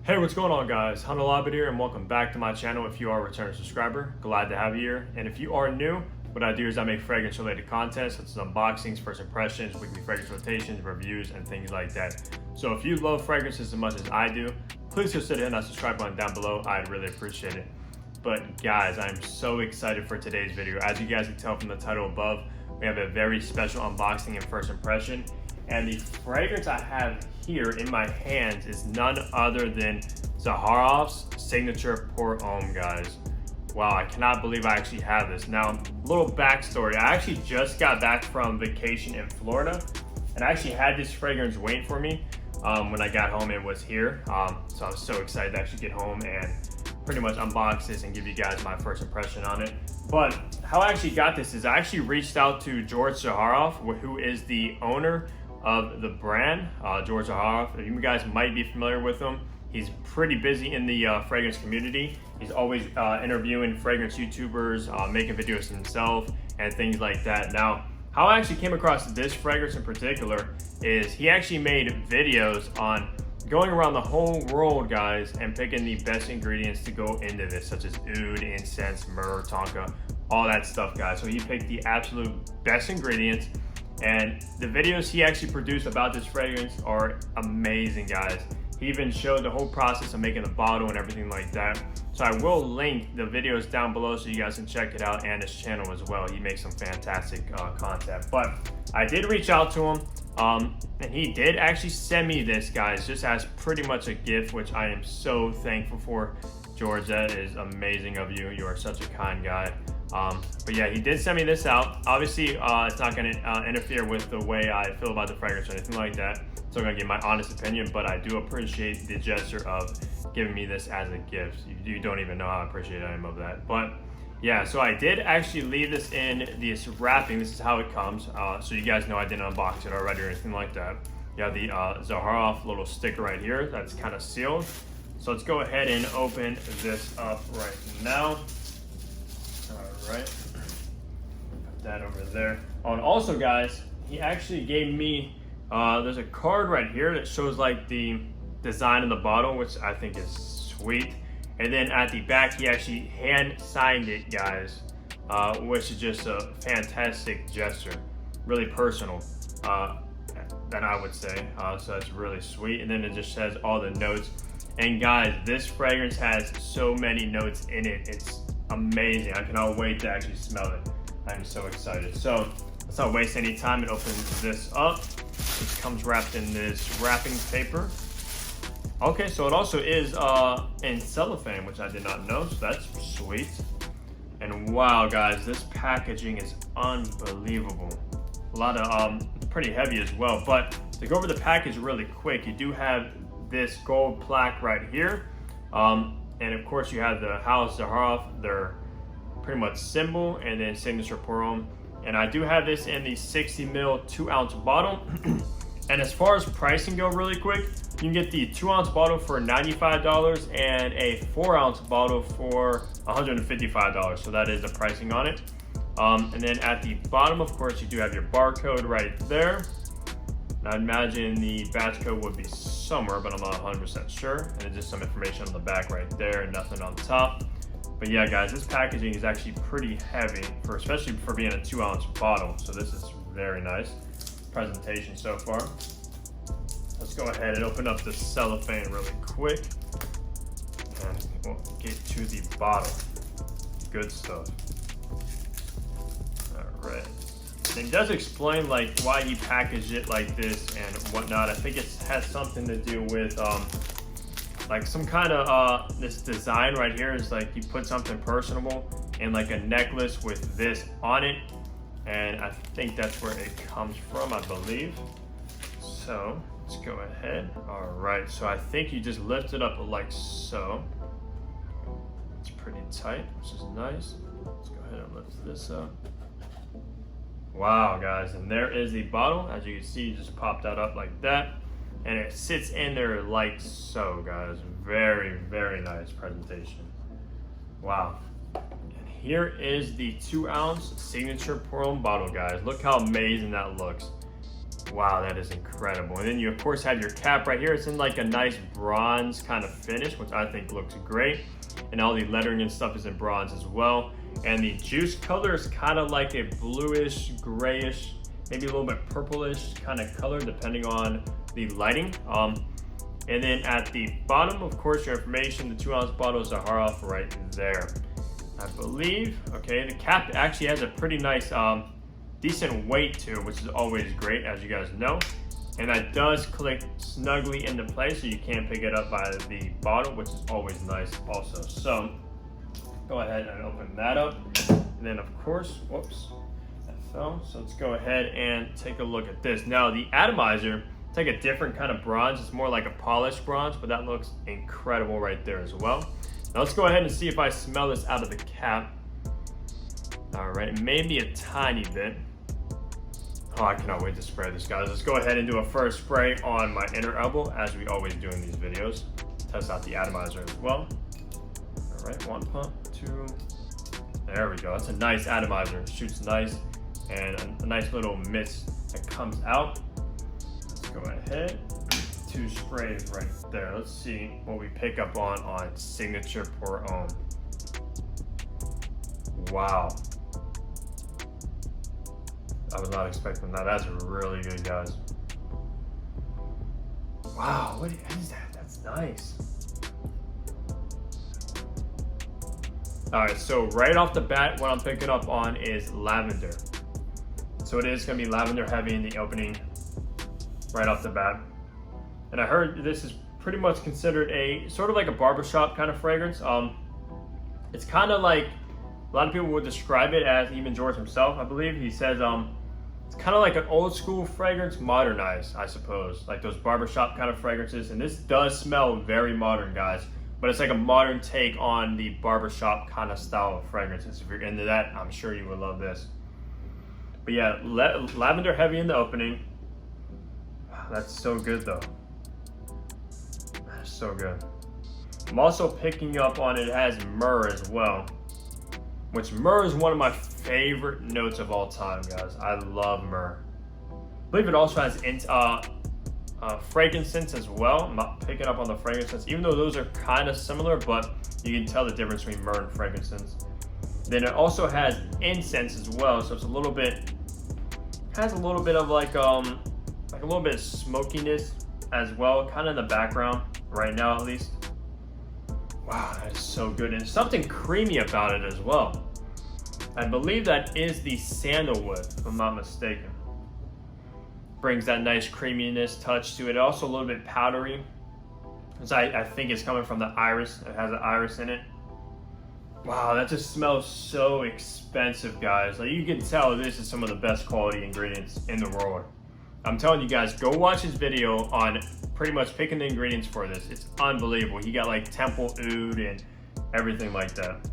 Hey, what's going on, guys? Hunter here, and welcome back to my channel. If you are a returning subscriber, glad to have you here. And if you are new, what I do is I make fragrance related content such as unboxings, first impressions, weekly fragrance rotations, reviews, and things like that. So if you love fragrances as much as I do, please consider hitting that subscribe button down below. I'd really appreciate it. But guys, I'm so excited for today's video. As you guys can tell from the title above, we have a very special unboxing and first impression. And the fragrance I have here in my hands is none other than Zaharoff's signature Pour Homme, guys. Wow, I cannot believe I actually have this. Now, a little backstory. I actually just got back from vacation in Florida, and I actually had this fragrance waiting for me. When I got home, it was here. So I was so excited to actually get home and pretty much unbox this and give you guys my first impression on it. But how I actually got this is I actually reached out to George Zaharoff, who is the owner of the brand, George Zaharoff. You guys might be familiar with him. He's pretty busy in the fragrance community. He's always interviewing fragrance YouTubers, making videos himself, and things like that. Now, how I actually came across this fragrance in particular is he actually made videos on going around the whole world, guys, and picking the best ingredients to go into this, such as oud, incense, myrrh, tonka, all that stuff, guys. So he picked the absolute best ingredients, and the videos he actually produced about this fragrance are amazing, guys. He even showed the whole process of making the bottle and everything like that. So I will link the videos down below so you guys can check it out, and his channel as well. He makes some fantastic content. But I did reach out to him, and he did actually send me this, guys, just as pretty much a gift, which I am so thankful for. George, that is amazing of you. You are such a kind guy. But yeah, he did send me this out. Obviously, it's not going to interfere with the way I feel about the fragrance or anything like that. So I'm going to give my honest opinion, but I do appreciate the gesture of giving me this as a gift. You don't even know how appreciative I am of that. But yeah, so I did actually leave this in this wrapping. This is how it comes. So you guys know I didn't unbox it already or anything like that. You have the Zaharoff little sticker right here that's kind of sealed. So let's go ahead and open this up right now. All right, put that over there. Oh, and also, guys, he actually gave me, there's a card right here that shows like the design of the bottle, which I think is sweet. And then at the back, he actually hand signed it, guys, which is just a fantastic gesture, really personal, that I would say. So that's really sweet. And then it just says all the notes. And guys, this fragrance has so many notes in it. It's amazing. I cannot wait to actually smell it. I'm so excited. So let's not waste any time and open this up. It comes wrapped in this wrapping paper. Okay, so it also is in cellophane, which I did not know, so that's sweet. And wow, guys, this packaging is unbelievable. A lot of pretty heavy as well. But to go over the package really quick, you do have this gold plaque right here. And of course you have the House Zaharoff, their pretty much symbol, and then signature Pour Homme. And I do have this in the 60 ml 2-ounce bottle. And as far as pricing go really quick, you can get the 2-ounce bottle for $95 and a 4-ounce bottle for $155. So that is the pricing on it. And then at the bottom, of course, you do have your barcode right there. I imagine the batch code would be somewhere, but I'm not 100% sure. And it's just some information on the back right there and nothing on top. But yeah, guys, this packaging is actually pretty heavy, especially for being a 2-ounce bottle. So this is very nice presentation so far. Let's go ahead and open up the cellophane really quick. And we'll get to the bottle. Good stuff. All right. And it does explain like why he packaged it like this and whatnot. I think it has something to do with like some kind of this design right here is like you put something personable and like a necklace with this on it, and I think that's where it comes from, I believe. So let's go ahead. All right, so I think you just lift it up like so. It's pretty tight, which is nice. Let's go ahead and lift this up. Wow, guys, and there is the bottle. As you can see, it just popped that up like that, and it sits in there like so, guys. Very, very nice presentation. Wow. And here is the 2-ounce signature Pour Homme bottle, guys. Look how amazing that looks. Wow, that is incredible. And then you of course have your cap right here. It's in like a nice bronze kind of finish, which I think looks great. And all the lettering and stuff is in bronze as well. And the juice color is kind of like a bluish, grayish, maybe a little bit purplish kind of color depending on the lighting. And then at the bottom, of course, your information, the 2-ounce bottle is Zaharoff right there. I believe, okay, the cap actually has a pretty nice, decent weight to it, which is always great, as you guys know. And that does click snugly into place, so you can't pick it up by the bottle, which is always nice also. So go ahead and open that up. And then of course, whoops, that fell. So let's go ahead and take a look at this. Now the atomizer, it's like a different kind of bronze. It's more like a polished bronze, but that looks incredible right there as well. Now let's go ahead and see if I smell this out of the cap. All right, maybe a tiny bit. Oh, I cannot wait to spray this, guys. Let's go ahead and do a first spray on my inner elbow, as we always do in these videos. Test out the atomizer as well. All right, 1 pump, 2. There we go. That's a nice atomizer. It shoots nice, and a nice little mist that comes out. Let's go ahead. 2 sprays right there. Let's see what we pick up on signature pour Homme. Wow. I was not expecting that. That's really good, guys. Wow, what is that? That's nice. All right, so right off the bat, what I'm picking up on is lavender. So it is gonna be lavender heavy in the opening right off the bat. And I heard this is pretty much considered a sort of like a barbershop kind of fragrance. It's kind of like, a lot of people would describe it as, even George himself, I believe, he says, it's kind of like an old school fragrance modernized, I suppose, like those barbershop kind of fragrances. And this does smell very modern, guys, but it's like a modern take on the barbershop kind of style of fragrances. If you're into that, I'm sure you would love this. But yeah, lavender heavy in the opening. Wow, that's so good though. That's so good. I'm also picking up on it has myrrh as well, which myrrh is one of my favorite notes of all time, guys. I love myrrh. I believe it also has frankincense as well. I'm not picking up on the frankincense, even though those are kind of similar, but you can tell the difference between myrrh and frankincense. Then it also has incense as well, so it's a little bit, has a little bit of like a little bit of smokiness as well, kind of in the background right now at least. Wow, that is so good. And something creamy about it as well. I believe that is the sandalwood, if I'm not mistaken. Brings that nice creaminess touch to it. Also a little bit powdery, because I think it's coming from the iris. It has an iris in it. Wow, that just smells so expensive, guys. Like, you can tell this is some of the best quality ingredients in the world. I'm telling you guys, go watch his video on pretty much picking the ingredients for this. It's unbelievable. He got like temple oud and everything like that.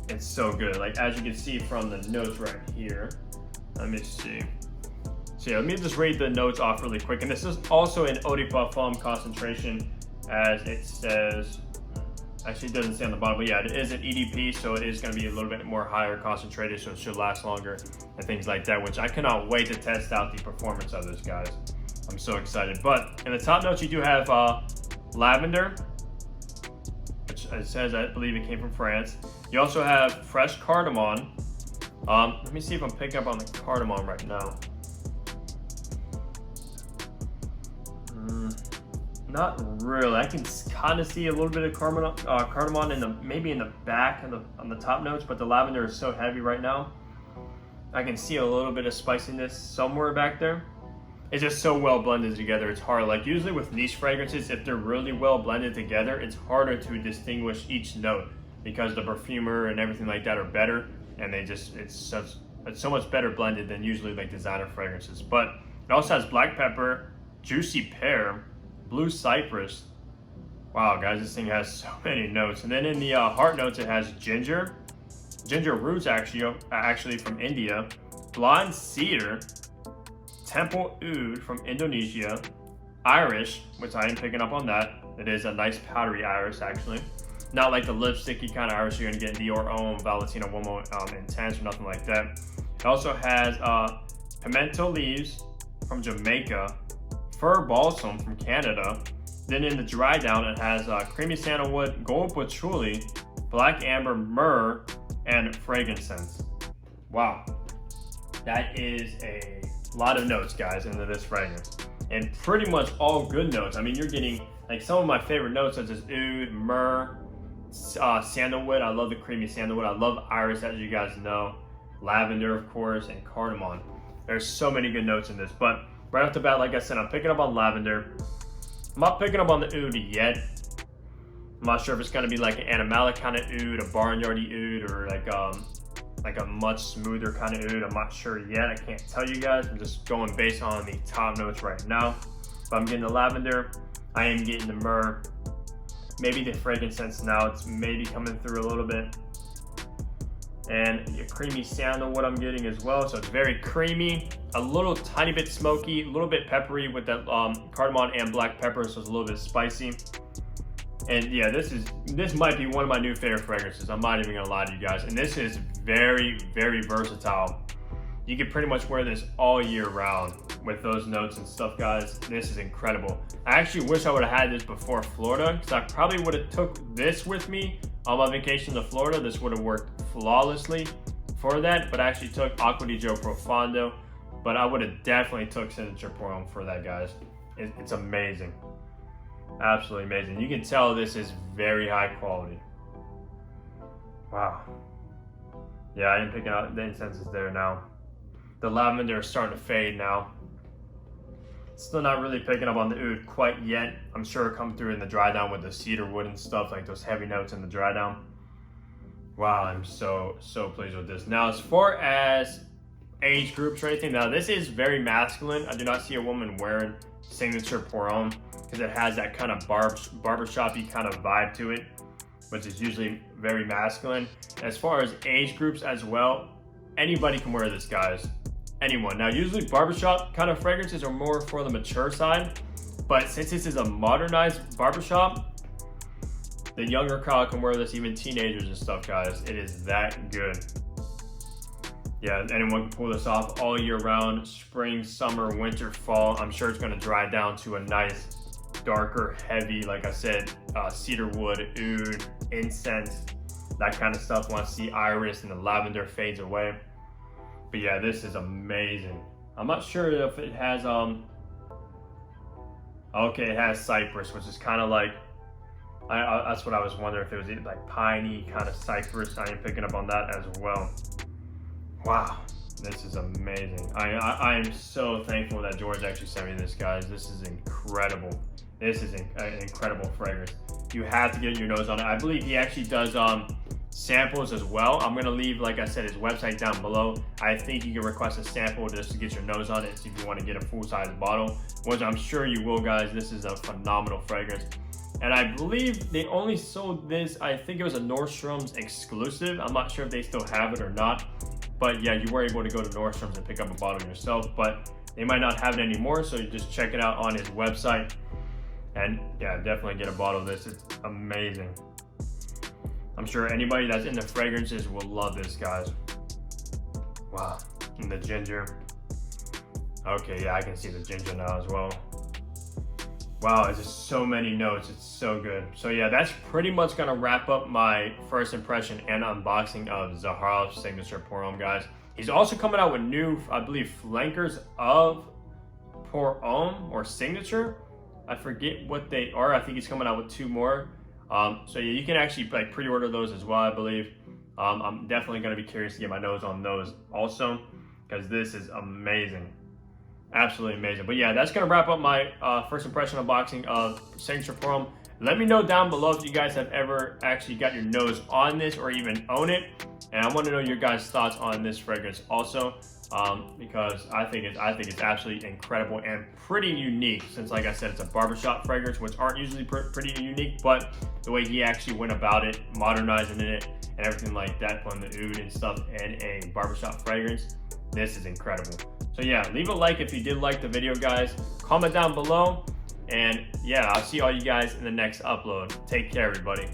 It's so good. Like, as you can see from the notes right here. Let me see. So yeah, let me just read the notes off really quick. And this is also an eau de parfum concentration, as it says. Actually, it doesn't say on the bottom, but yeah, it is an EDP, so it is going to be a little bit more higher concentrated, so it should last longer and things like that, which I cannot wait to test out the performance of this, guys. I'm so excited. But in the top notes, you do have lavender, which it says, I believe it came from France. You also have fresh cardamom. Let me see if I'm picking up on the cardamom right now. Not really. I can kind of see a little bit of cardamom in the, maybe in the back on the top notes, but the lavender is so heavy right now. I can see a little bit of spiciness somewhere back there. It's just so well blended together. It's hard. Like, usually with niche fragrances, if they're really well blended together, it's harder to distinguish each note because the perfumer and everything like that are better, and they just, it's so much better blended than usually like designer fragrances. But it also has black pepper, juicy pear, blue cypress. Wow, guys, this thing has so many notes. And then in the heart notes, it has ginger roots, actually from India, blonde cedar, temple oud from Indonesia, iris, which I am picking up on that. It is a nice powdery iris, actually. Not like the lipsticky kind of iris you're gonna get in Dior, Homme, Valentino, Uomo, Intense, or nothing like that. It also has pimento leaves from Jamaica, fir balsam from Canada. Then in the dry down, it has creamy sandalwood, gold patchouli, black amber, myrrh, and frankincense. Wow, that is a lot of notes, guys, into this fragrance, and pretty much all good notes. I mean, you're getting like some of my favorite notes such as oud, myrrh, sandalwood. I love the creamy sandalwood. I love iris, as you guys know, lavender, of course, and cardamom. There's so many good notes in this, but right off the bat, like I said, I'm picking up on lavender. I'm not picking up on the oud yet. I'm not sure if it's gonna be like an animalic kind of oud, a barnyardy oud, or like a much smoother kind of oud. I'm not sure yet. I can't tell you guys. I'm just going based on the top notes right now. But I'm getting the lavender. I am getting the myrrh. Maybe the frankincense now. It's maybe coming through a little bit. And a creamy sandalwood I'm getting as well. So it's very creamy, a little tiny bit smoky, a little bit peppery with that cardamom and black pepper, so it's a little bit spicy. And yeah, this might be one of my new favorite fragrances. I'm not even gonna lie to you guys. And this is very, very versatile. You can pretty much wear this all year round with those notes and stuff, guys. This is incredible. I actually wish I would have had this before Florida, because I probably would have took this with me on my vacation to Florida. This would have worked flawlessly for that, but I actually took Acqua di Gio Profondo, but I would have definitely took Signature Pour Homme for that, guys. It's amazing. Absolutely amazing. You can tell this is very high quality. Wow. Yeah, I am picking out the incense is there now. The lavender is starting to fade now. Still not really picking up on the oud quite yet. I'm sure it'll come through in the dry down with the cedar wood and stuff, like those heavy notes in the dry down. Wow, I'm so pleased with this. Now, as far as age groups or anything, now this is very masculine. I do not see a woman wearing Signature Pour Homme because it has that kind of barbershop-y kind of vibe to it, which is usually very masculine. As far as age groups as well, anybody can wear this, guys. Anyone. Now, usually barbershop kind of fragrances are more for the mature side, but since this is a modernized barbershop, the younger crowd can wear this, even teenagers and stuff, guys. It is that good. Yeah, anyone can pull this off all year round, spring, summer, winter, fall. I'm sure it's gonna dry down to a nice, darker, heavy, like I said, cedar wood, oud, incense, that kind of stuff. Once the iris and the lavender fades away. But yeah, this is amazing. I'm not sure if it has, okay, it has cypress, which is kind of like, that's what I was wondering, if it was like piney kind of cypress. I am picking up on that as well. Wow, this is amazing. I am so thankful that George actually sent me this, guys. This is incredible. This is an incredible fragrance. You have to get your nose on it. I believe he actually does samples as well. I'm gonna leave, like I said, his website down below. I think you can request a sample just to get your nose on it if you want to get a full-size bottle, which I'm sure you will, guys. This is a phenomenal fragrance. And I believe they only sold this, I think it was a Nordstrom's exclusive. I'm not sure if they still have it or not. But yeah, you were able to go to Nordstrom's and pick up a bottle yourself, but they might not have it anymore, so you just check it out on his website. And yeah, definitely get a bottle of this. It's amazing. I'm sure anybody that's into fragrances will love this, guys. Wow, and the ginger. Okay, yeah, I can see the ginger now as well. Wow, it's just so many notes. It's so good. So yeah, that's pretty much gonna wrap up my first impression and unboxing of Zaharoff's Signature Pour Homme, guys. He's also coming out with new, I believe, flankers of Pour Homme or Signature. I forget what they are. I think he's coming out with 2 more. So yeah, you can actually like pre-order those as well, I believe. I'm definitely gonna be curious to get my nose on those also, because this is amazing. Absolutely amazing. But yeah, that's gonna wrap up my first impression unboxing of Signature Pour Homme. Let me know down below if you guys have ever actually got your nose on this or even own it. And I want to know your guys' thoughts on this fragrance also, because I think it's absolutely incredible and pretty unique, since like I said, it's a barbershop fragrance, which aren't usually pretty unique, but the way he actually went about it, modernizing it and everything like that, putting the oud and stuff in a barbershop fragrance, this is incredible. So yeah, leave a like if you did like the video, guys. Comment down below, and yeah, I'll see all you guys in the next upload. Take care, everybody.